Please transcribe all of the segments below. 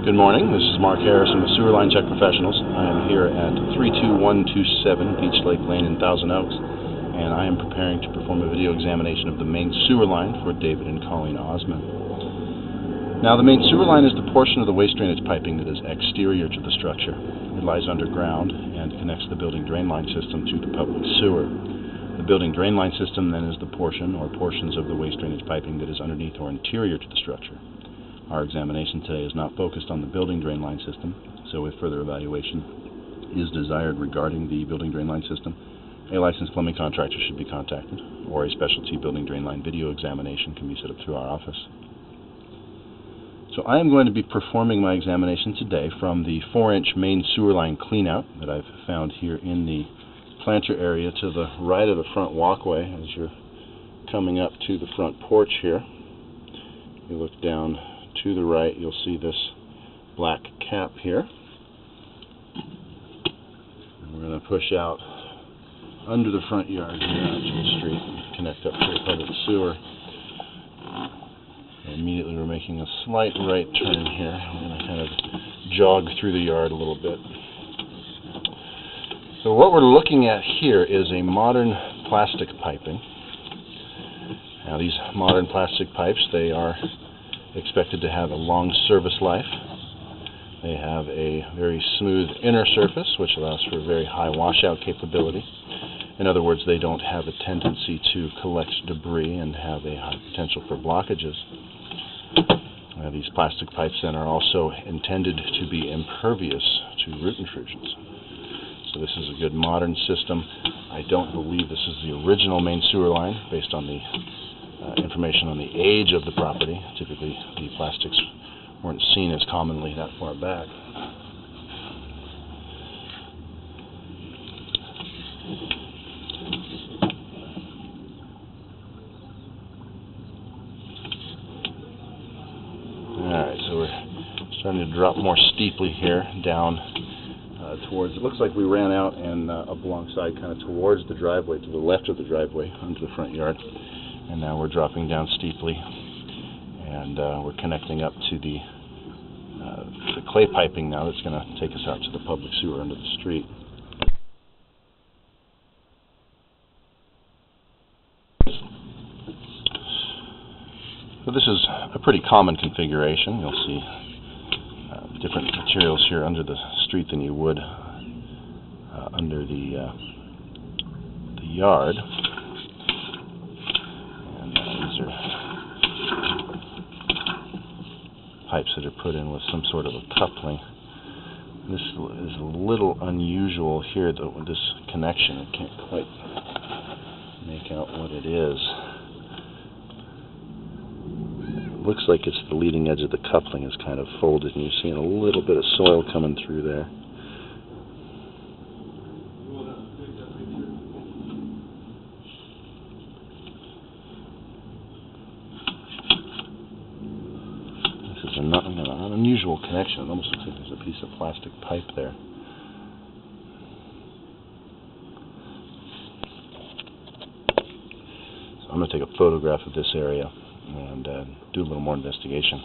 Good morning, this is Mark Harrison with Sewer Line Check Professionals. I am here at 32127 Beachlake Ln in Thousand Oaks, and I am preparing to perform a video examination of the main sewer line for David and Colleen Osmond. Now, the main sewer line is the portion of the waste drainage piping that is exterior to the structure. It lies underground and connects the building drain line system to the public sewer. The building drain line system then is the portion or portions of the waste drainage piping that is underneath or interior to the structure. Our examination today is not focused on the building drain line system, so if further evaluation is desired regarding the building drain line system, a licensed plumbing contractor should be contacted, or a specialty building drain line video examination can be set up through our office. So I am going to be performing my examination today from the 4-inch main sewer line cleanout that I've found here in the planter area to the right of the front walkway. As you're coming up to the front porch here, you look down to the right, you'll see this black cap here. And we're going to push out under the front yard here out to the street and connect up to the public sewer. And immediately we're making a slight right turn here. We're going to kind of jog through the yard a little bit. So what we're looking at here is a modern plastic piping. Now, these modern plastic pipes, they are expected to have a long service life. They have a very smooth inner surface, which allows for very high washout capability. In other words, they don't have a tendency to collect debris and have a high potential for blockages. These plastic pipes then are also intended to be impervious to root intrusions. So this is a good modern system. I don't believe this is the original main sewer line based on the information on the age of the property. Typically, the plastics weren't seen as commonly that far back. Alright, so we're starting to drop more steeply here down towards, it looks like we ran out and up alongside kind of towards the driveway, to the left of the driveway, onto the front yard. And now we're dropping down steeply, and we're connecting up to the clay piping now that's going to take us out to the public sewer under the street. So this is a pretty common configuration. You'll see different materials here under the street than you would under the yard. These are pipes that are put in with some sort of a coupling. This is a little unusual here, though, with this connection. I can't quite make out what it is. It looks like it's the leading edge of the coupling is kind of folded, and you're seeing a little bit of soil coming through there. An unusual connection. It almost looks like there's a piece of plastic pipe there. So I'm going to take a photograph of this area and do a little more investigation.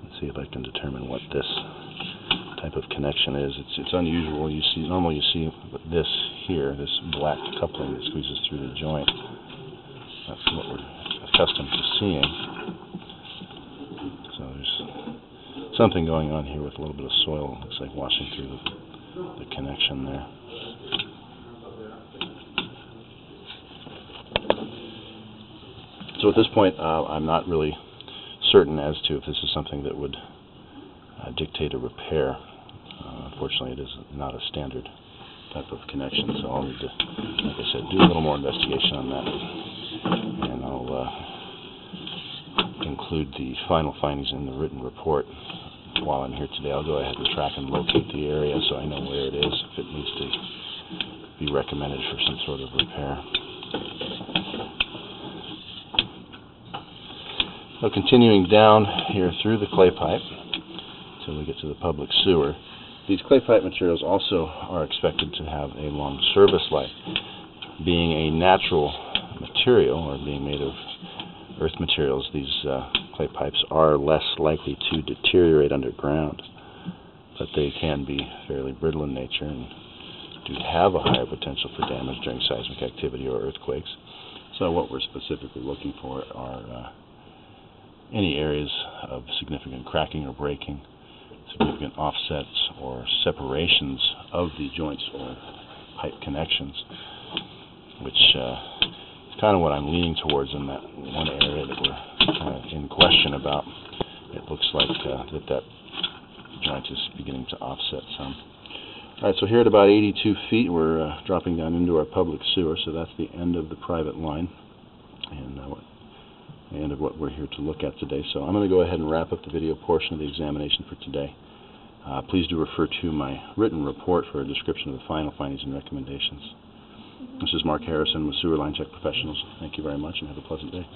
Let's see if I can determine what this type of connection is. It's unusual. Normally you see this here, this black coupling that squeezes through the joint. That's what we're accustomed to seeing. So there's something going on here with a little bit of soil. It looks like washing through the connection there. So at this point, I'm not really certain as to if this is something that would dictate a repair. Unfortunately, it is not a standard type of connection, so I'll need to, like I said, do a little more investigation on that. And I'll include the final findings in the written report. While I'm here today, I'll go ahead and track and locate the area so I know where it is, if it needs to be recommended for some sort of repair. So continuing down here through the clay pipe until we get to the public sewer. These clay pipe materials also are expected to have a long service life. Being a natural material, or being made of earth materials, these clay pipes are less likely to deteriorate underground, but they can be fairly brittle in nature and do have a higher potential for damage during seismic activity or earthquakes. So what we're specifically looking for are any areas of significant cracking or breaking, significant offsets or separations of the joints or pipe connections, which is kind of what I'm leaning towards in that one area that we're kind of in question about. It looks like that joint is beginning to offset some. Alright, so here at about 82 feet we're dropping down into our public sewer, so that's the end of the private line and the end of what we're here to look at today. So I'm going to go ahead and wrap up the video portion of the examination for today. Please do refer to my written report for a description of the final findings and recommendations. This is Mark Harrison with Sewer Line Check Professionals. Thank you very much and have a pleasant day.